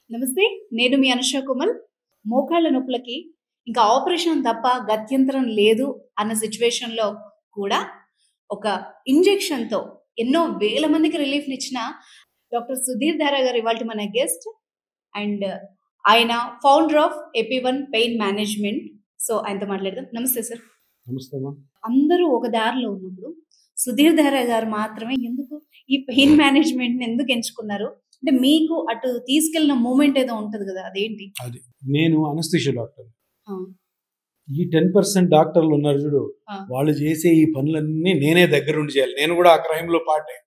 నమస్తే. నేను మీ అనుష కోమల్. మోకాళ్ళ నొప్పులకి ఇంకా ఆపరేషన్ తప్ప గత్యంతరం లేదు అన్న సిట్యుయేషన్‌లో కూడా ఒక ఇంజెక్షన్‌తో ఎన్నో వేల మందికి రిలీఫ్‌నిచ్చిన డాక్టర్ సుధీర్ ధారా గారు ఇవాల్టి మన గెస్ట్. అండ్ ఆయన ఫౌండర్ ఆఫ్ ఎపి1 పెయిన్ మేనేజ్మెంట్. సో ఆయనతో మాట్లాడదాం. నమస్తే సార్. నమస్తే అమ్మా. అందరూ ఒక దారిలో ఉన్నప్పుడు సుధీర్ ధారా గారు మాత్రమే ఎందుకు ఈ పెయిన్ మేనేజ్మెంట్‌ని ఎందుకు ఎంచుకున్నారు? అంటే మీకు అటు తీసుకెళ్ళిన మూమెంట్ ఏదో ఉంటది కదా, అదేంటి? అది నేను అనస్థీషియా డాక్టర్. ఆ! ఈ 10% డాక్టర్లు ఉన్నారు చూడు, ఆ! వాళ్ళు చేసే ఈ పనులన్నీ నేనే దగ్గరుండి చేయాలి. నేను కూడా ఆ క్రైమ్‌లో పార్టే.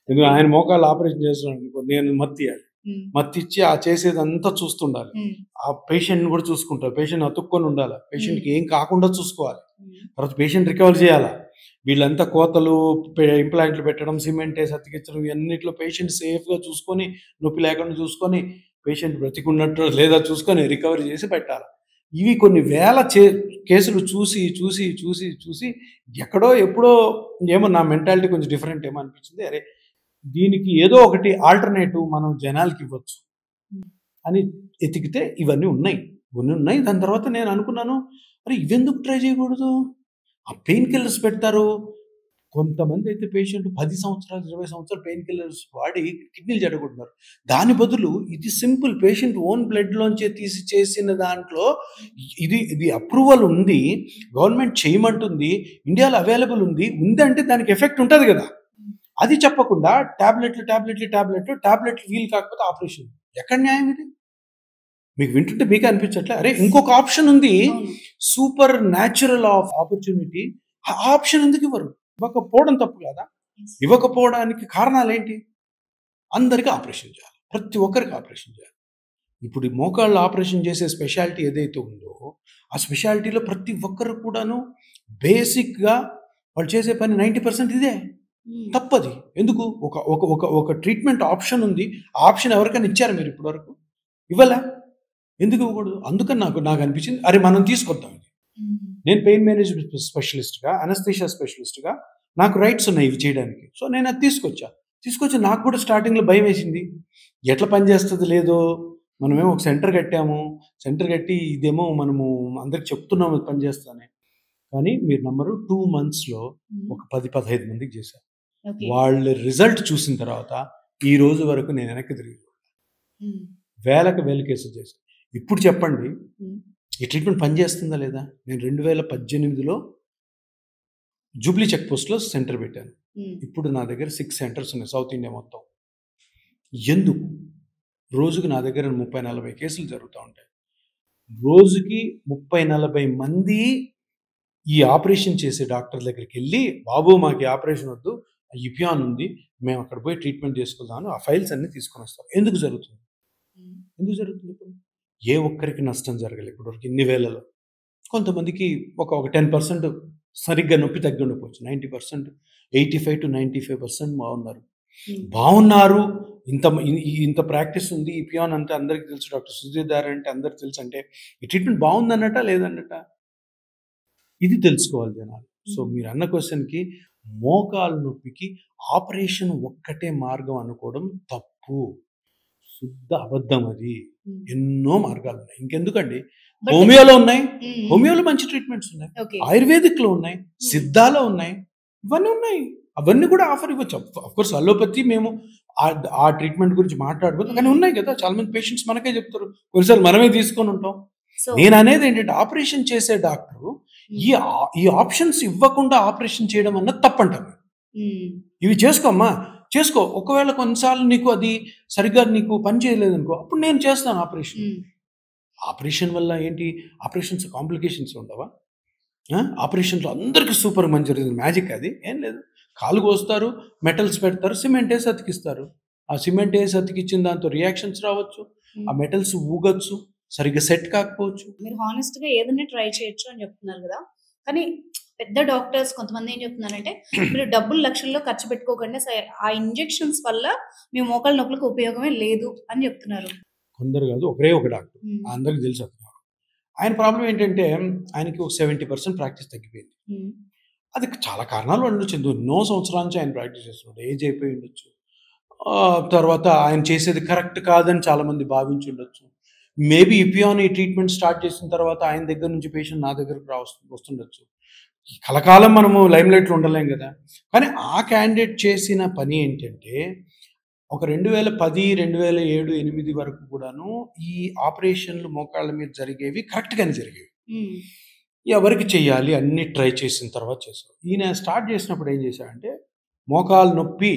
ఎందుకంటే ఆయన మోకాళ్ళు ఆపరేషన్ చేస్తున్నాడు అనుకో, నేను మత్తియాలి. హ్మ్. మత్తిచ్చి ఆ చేసేదంతా చూస్తుండాలి. హ్మ్. ఆ పేషెంట్‌ని కూడా చూసుకుంటారు. పేషెంట్ అతుక్కొని ఉండాలి. పేషెంట్‌కి ఏం కాకుండా చూసుకోవాలి. హ్మ్. తర్వాత పేషెంట్ రికవర్ చేయాలా. వీళ్ళంతా కోతలు, ఇంప్లాంట్లు పెట్టడం, సిమెంట్ వేసి అతికించడం, ఇవన్నిట్లో పేషెంట్ సేఫ్‌గా చూసుకొని, నొప్పి లేకుండా చూసుకొని, పేషెంట్ బ్రతికున్నట్టు లేదా చూసుకొని రికవరీ చేసి పెట్టాలి. ఇవి కొన్ని వేల కేసులు చూసి ఎక్కడో ఎప్పుడో ఏమో నా మెంటాలిటీ కొంచెం డిఫరెంట్ ఏమో అనిపించింది. అరే దీనికి ఏదో ఒకటి ఆల్టర్నేటివ్ మనం జనాలకి ఇవ్వచ్చు అని ఎతికితే ఇవన్నీ ఉన్నాయి. దాని తర్వాత నేను అనుకున్నాను, అరే ఇవెందుకు ట్రై చేయకూడదు? ఆ పెయిన్ కిల్లర్స్ పెడతారు. కొంతమంది అయితే పేషెంట్ 10 సంవత్సరాలు 20 సంవత్సరాలు పెయిన్ కిల్లర్స్ వాడి కిడ్నీలు చెడగొట్టున్నారు. దాని బదులు ఇది సింపుల్ పేషెంట్ ఓన్ బ్లడ్‌లోంచే తీసి చేసిన దాంట్లో ఇది అప్రూవల్ ఉంది. గవర్నమెంట్ చేయమంటుంది. ఇండియాలో అవైలబుల్ ఉందంటే దానికి ఎఫెక్ట్ ఉంటది కదా! అది చెప్పకుండా టాబ్లెట్లు వీలు కాకపోతే ఆపరేషన్. ఎక్కడ న్యాయం ఇది? మీకు వింటుంటే మీకే అనిపించట్లే? అరే ఇంకొక ఆప్షన్ ఉంది. అవును. Super natural opportunity. ఆ ఆప్షన్ ఎందుకు ఇవ్వరు? ఇవ్వకపోవడం తప్పు కాదా? Yes. ఇవ్వకపోవడానికి కారణాలేంటి? అందరికి ఆపరేషన్ చేయాలి. ప్రతి ఒక్కరికి ఆపరేషన్ చేయాలి. ఇప్పుడు ఈ మోకాళ్ళ ఆపరేషన్ చేసే స్పెషాలిటీ ఏదైతే ఉందో, ఆ స్పెషాలిటీలో ప్రతి ఒక్కరు కూడాను బేసిక్‌గా వాళ్ళు చేసే పని 90% ఇదే. హ్మ్. తప్పది. ఎందుకు? ఒక ట్రీట్మెంట్ ఆప్షన్ ఉంది. ఆ ఆప్షన్ ఎవరికైనా ఇచ్చారా మీరు ఇప్పటి వరకు? ఇవ్వలే. ఎందుకు ఇవ్వకూడదు? అందుకని నాకు అనిపించింది, అరే మనం తీసుకొద్దాం ఇది. హ్మ్. నేను పెయిన్ మేనేజ్మెంట్ స్పెషలిస్ట్‌గా, అనస్థీషియా స్పెషలిస్ట్‌గా నాకు రైట్స్ ఉన్నాయి ఇవి చేయడానికి. సో నేను అది తీసుకొచ్చి నాకు కూడా స్టార్టింగ్‌లో భయమేసింది. ఎట్లా పనిచేస్తదో లేదో, మనమేమో ఒక సెంటర్ కట్టాము. సెంటర్ కట్టి ఇదేమో మనము అందరికి చెప్తున్నాము ఇది పనిచేస్తదని. కానీ మీరు నమ్మరు 2 మంత్స్‌లో ఒక 10, 15 మందికి చేశాను. ఓకే. వాళ్ళ రిజల్ట్ చూసిన తర్వాత ఈ రోజు వరకు నేను వెనక్కి తిరిగి హ్మ్. వేల కేసులు చేశాను. ఇప్పుడు చెప్పండి, హ్మ్. ఈ ట్రీట్మెంట్ పనిచేస్తుందా లేదా? నేను 2018లో జూబ్లీ చెక్ పోస్ట్‌లో సెంటర్ పెట్టాను. హ్మ్. ఇప్పుడు నా దగ్గర 6 సెంటర్స్ ఉన్నాయి సౌత్ ఇండియా మొత్తం. ఎందుకు? రోజుకి నా దగ్గర 30, 40 కేసులు జరుగుతా ఉంటాయి. రోజుకి 30, 40 మంది ఈ ఆపరేషన్ చేసే డాక్టర్ దగ్గరికెళ్ళి, బాబు మాకు ఈ ఆపరేషన్ వద్దు, ఇపియాన్ ఉంది, మేము అక్కడ పోయి ట్రీట్మెంట్ చేసుకుందాం అని ఆ ఫైల్స్ అన్నీ తీసుకొని వస్తాం. ఎందుకు జరుగుతుంది? హ్మ్. ఎందుకు జరుగుతుంది ఇప్పుడు? ఏ ఒక్కరికి నష్టం జరగలేదు ఇప్పటివరకు ఇన్ని వేలలో. కొంతమందికి ఒక 10% సరిగ్గా నొప్పి తగ్గి ఉండకపోవచ్చు. 90%, 85-95% హ్మ్. బాగున్నారు. ఇంత ప్రాక్టీస్ ఉంది. ఈ పియాన్ అంటే అందరికి తెలుసు. డాక్టర్ సుధీర్ ధారా అంటే అందరికి తెలుసు. అంటే ఈ ట్రీట్మెంట్ బాగుందన్నట లేదన్నట? ఇది తెలుసుకోవాలి జనాలు. సో మీరన్న క్వెషన్‌కి మోకాలు నొప్పికి ఆపరేషన్ ఒక్కటే మార్గం అనుకోవడం తప్పు. శుద్ధ అబద్ధం అది. హ్మ్. ఎన్నో మార్గాలున్నాయి. ఇంకెందుకండి? బట్ హోమియోలో ఉన్నాయి. హ్మ్. హోమియోలో మంచి ట్రీట్మెంట్స్ ఉన్నాయి. ఓకే. ఆయుర్వేదిక్‌లో ఉన్నాయి. సిద్ధాలో ఉన్నాయి. ఇవన్నీ ఉన్నాయి. అవన్నీ కూడా ఆఫర్ ఇవ్వచ్చు. ఆఫ్‌కోర్స్ అలోపతి మేము ఆ ట్రీట్మెంట్ గురించి మాట్లాడుకోవద్దు. కానీ ఉన్నాయి కదా! చాలా మంది పేషెంట్స్ మనకే చెప్తారు. కొన్నిసార్లు మనమే తీసుకొని ఉంటాం. సో నేననేది ఏంటంటే ఆపరేషన్ చేసే డాక్టరు ఈ ఆప్షన్స్ ఇవ్వకుండా ఆపరేషన్ చేయడం అన్నది తప్పంటారు. హ్మ్. ఇవి చేసుకోమ్మా, చేసుకో. ఒకవేళ కొన్నిసార్లు నీకు అది సరిగ్గా నీకు పని చేయలేదనుకో, అప్పుడు నేను చేస్తాను ఆపరేషన్. హ్మ్. ఆపరేషన్ వల్ల ఏంటి? ఆపరేషన్స్ కాంప్లికేషన్స్ ఉండవా? ఆపరేషన్‌లో అందరికి సూపర్ మంచి మ్యాజిక్ అది. ఏం లేదు. కాలు కోస్తారు, మెటల్స్ పెడతారు, సిమెంట్ ఏసి అతికిస్తారు. ఆ సిమెంట్ ఏసి అతికిచ్చిన దాంతో రియాక్షన్స్ రావచ్చు. ఆ హ్మ్. మెటల్స్ ఊగొచ్చు. సరిగ్గా సెట్ కాకపోవచ్చు. మీరు హానెస్ట్‌గా ఏదైనా ట్రై చేయొచ్చు అని చెప్తున్నారు గదా! కానీ పెద్ద డాక్టర్స్ కొంతమంది ఏం చెప్తున్నారంటే, మీరు డబ్బులు లక్షల్లో ఖర్చు పెట్టుకోకండి. ఆ ఇంజెక్షన్స్ వల్ల మీ మోకాళ్ళ నొప్పులకు ఉపయోగమే లేదు అని చెప్తున్నారు. కొందరు కాదు, ఒకే ఒక డాక్టర్. హ్మ్. అందరికి తెలుసు అతను. ఆయన ప్రాబ్లమ్ ఏంటంటే ఆయనకి ఒక 70% ప్రాక్టీస్ తగ్గిపోయింది. హ్మ్. అది చాలా కారణాలు ఉండొచ్చు. ఎన్నో సంవత్సరాల నుంచి ఆయన ప్రాక్టీస్ చేస్తున్నాడు. ఏజ్ అయిపోయి ఉండొచ్చు. తర్వాత ఆయన చేసేది కరెక్ట్ కాదని చాలామంది భావించి ఉండొచ్చు. మేబీ ఇపియాన్ ఈ ట్రీట్మెంట్ స్టార్ట్ చేసిన తర్వాత ఆయన దగ్గర నుంచి పేషెంట్ నా దగ్గరకు వస్తుండొచ్చు. కలకాలం మనము లైమ్‌లైట్‌లో ఉండలేం గదా! కానీ ఆ క్యాండిడేట్ చేసిన పని ఏంటంటే, ఒక 2010, 2007, 8 వరకు కూడాను ఈ ఆపరేషన్‌లు మోకాళ్ళ మీద జరిగేవి కరెక్ట్‌గానే జరిగేవి. హ్మ్. ఎవరికి చెయ్యాలి అన్నీ ట్రై చేసిన తర్వాత చేశారు. ఈయన స్టార్ట్ చేసినప్పుడు ఏం చేశాడంటే, మోకాలు నొప్పి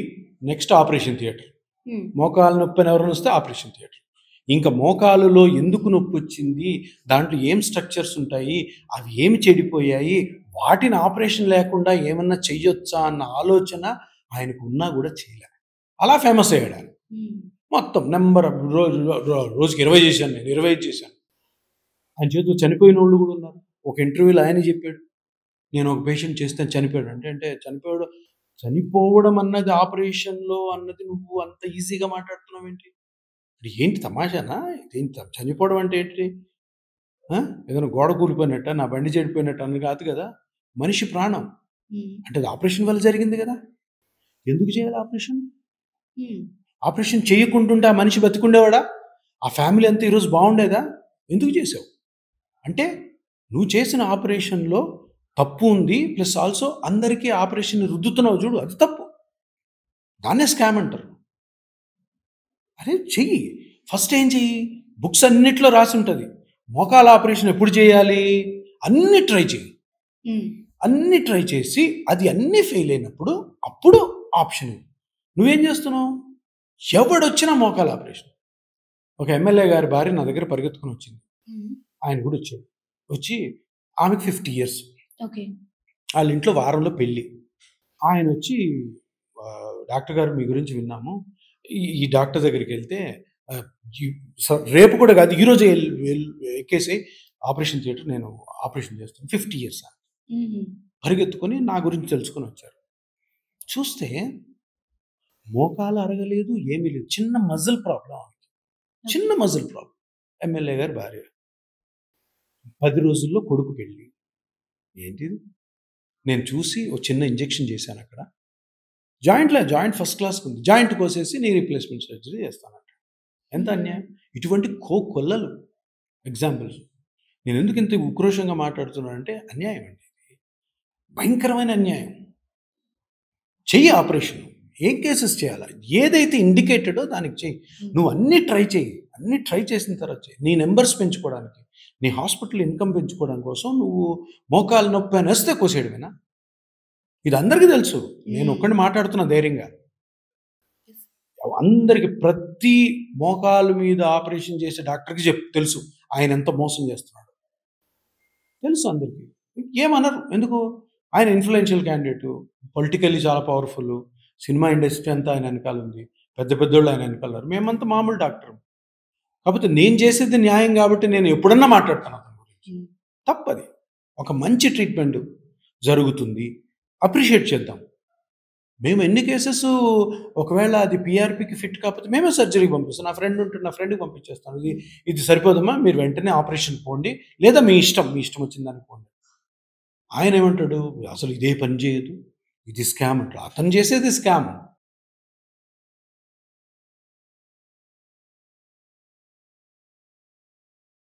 నెక్స్ట్ ఆపరేషన్ థియేటర్. హ్మ్. మోకాలు నొప్పి అని ఎవరైనా వస్తే ఆపరేషన్ థియేటర్. ఇంకా మోకాలులో ఎందుకు నొప్పొచ్చింది? దాంట్లో ఏం స్ట్రక్చర్స్ ఉంటాయి? అవి ఏమి చెడిపోయాయి? వాటిని ఆపరేషన్ లేకుండా ఏమన్నా చెయ్యొచ్చా అన్న ఆలోచన ఆయనకు ఉన్నా కూడా చేయలే. అలా ఫేమస్ అయ్యాడు ఆయన. హ్మ్. మొత్తం నంబర్ ఆఫ్ రోజుకి 20 చేశాను నేను. 25 చేశాను. ఆయన చేతిలో చనిపోయినోళ్ళు కూడా ఉన్నారు. ఒక ఇంటర్వ్యూలో ఆయనే చెప్పాడు. నేను ఒక పేషెంట్ చేస్తే చనిపోయాడు. అంటే చనిపోయాడు. చనిపోవడం అన్నది ఆపరేషన్‌లో అన్నది నువ్వు అంత ఈజీగా మాట్లాడుతున్నావేంటి? ఏంటి తమాషానా? ఇదేంటి చనిపోవడం అంటే ఏంటి? ఆ! ఏదైనా గోడ కూలిపోయినట్టా? నా బండి చెడిపోయినట్టా అని కాదు కదా! మనిషి ప్రాణం. హ్మ్. అంటే అది ఆపరేషన్ వల్ల జరిగింది కదా! ఎందుకు చేయాలి ఆపరేషన్? హ్మ్. ఆపరేషన్ చేయకుంటుంటే ఆ మనిషి బతికుండేవాడా? ఆ ఫ్యామిలీ అంతా ఈరోజు బాగుండేదా? ఎందుకు చేసావు? అంటే నువ్వు చేసిన ఆపరేషన్‌లో తప్పు ఉంది. ప్లస్ ఆల్సో అందరికీ ఆపరేషన్‌ని రుద్దుతున్నావు చూడు అది తప్పు. దాన్నే స్కామ్ అంటారు. అరే చెయ్యి. ఫస్ట్ ఏం చెయ్యి? బుక్స్ అన్నిట్లో రాసుంటది. మోకాళ్ళ ఆపరేషన్ ఎప్పుడు చేయాలి? అన్నీ ట్రై చెయ్యి. హ్మ్. అన్నీ ట్రై చేసి అది అన్నీ ఫెయిల్ అయినప్పుడు అప్పుడు ఆప్షన్ ఇవ్వు. నువ్వేం చేస్తున్నావు? ఎవడొచ్చినా మోకాళ్ళ ఆపరేషన్. ఒక ఎమ్మెల్యే గారి భార్య నా దగ్గర పరిగెత్తుకొని వచ్చింది. హ్మ్. ఆయన కూడా వచ్చాడు. వచ్చి ఆమెకి 50 ఇయర్స్. ఓకే. వాళ్ళ ఇంట్లో వారంలో పెళ్లి. ఆయనొచ్చి డాక్టర్ గారు మీ గురించి విన్నాము. ఈ డాక్టర్ దగ్గరికెళ్తే ఆహ్, ఈ రేపు కూడా కాదు ఈరోజే ఎక్కేసేయి ఆపరేషన్ థియేటర్ నేను ఆపరేషన్ చేస్తాను. 50 ఇయర్స్ హుహు. పరిగెత్తుకొని నా గురించి తెలుసుకొని వచ్చారు. చూస్తే మోకాలు అరగలేదు, ఏమీ లేదు. చిన్న మజిల్ ప్రాబ్లమ్ ఆమెకి. చిన్న మజిల్ ప్రాబ్లమ్. ఎమ్మెల్యే గారి భార్య. 10 రోజుల్లో కొడుకు పెళ్లి. ఏంటిది? నేను చూసి ఓ చిన్న ఇంజెక్షన్ చేశానక్కడ. జాయింట్ ఫస్ట్ క్లాస్‌కుంది. జాయింట్ కోసేసి నీ రీప్లేస్‌మెంట్ సర్జరీ చేస్తానంట. ఎంత అన్యాయం! ఇటువంటి కొల్లలు ఎగ్జాంపుల్స్. నేనెందుకు ఇంత ఉక్రోషంగా మాట్లాడుతున్నానంటే అన్యాయం అండి ఇది. భయంకరమైన అన్యాయం. చెయ్యి ఆపరేషన్. ఏ కేసెస్ చేయాలా? ఏదైతే ఇండికేటెడో దానికి చెయ్యి. నువ్వు అన్నీ ట్రై చెయ్యి. అన్నీ ట్రై చేసిన తర్వాత చెయ్యి. నీ నంబర్స్ పెంచుకోవడానికి, నీ హాస్పిటల్ ఇన్‌కమ్ పెంచుకోవడం కోసం నువ్వు మోకాలు నొప్పి అని వస్తే కోసేయడమేనా? ఇది అందరికీ తెలుసు. నేను ఒక్కడిని మాట్లాడుతున్నా ధైర్యంగా. అందరికి ప్రతి మోకాలు మీద ఆపరేషన్ చేసే డాక్టర్‌కి తెలుసు. ఆయన ఎంత మోసం చేస్తున్నాడో. తెలుసు అందరికి. ఏమనరు. ఎందుకు? ఆయన ఇన్‌ఫ్లుయెన్షియల్ క్యాండిడేటు. పొలిటికల్లీ చాలా పవర్‌ఫుల్. సినిమా ఇండస్ట్రీ అంతా ఆయన వెనకాల ఉంది. పెద్ద పెద్దోళ్ళు ఆయన వెనకాల ఉన్నారు. మేమంతా మామూలు డాక్టర్‌లు. కాకపోతే నేను చేసేది న్యాయం కాబట్టి నేను ఎప్పుడన్నా మాట్లాడతాను అతని గురించి. హ్మ్. తప్పది. ఒక మంచి ట్రీట్మెంట్ జరుగుతుంది. అప్రిషియేట్ చేద్దాం. మేము ఎన్ని కేసెస్ ఒకవేళ అది పీఆర్‌పీకి ఫిట్ కాకపోతే మేమే సర్జరీకి పంపిస్తాం. నా ఫ్రెండ్ ఉంటే నా ఫ్రెండ్‌కి పంపించేస్తాను. ఇది సరిపోదమ్మా మీరు వెంటనే ఆపరేషన్‌కి పోండి. లేదా మీ ఇష్టం వచ్చిన దానికి పోండి. ఆయన ఏమంటాడు? అసలు ఇదే పని చేయదు. ఇది స్కామ్ అంటాడు. అతను చేసేది స్కామ్.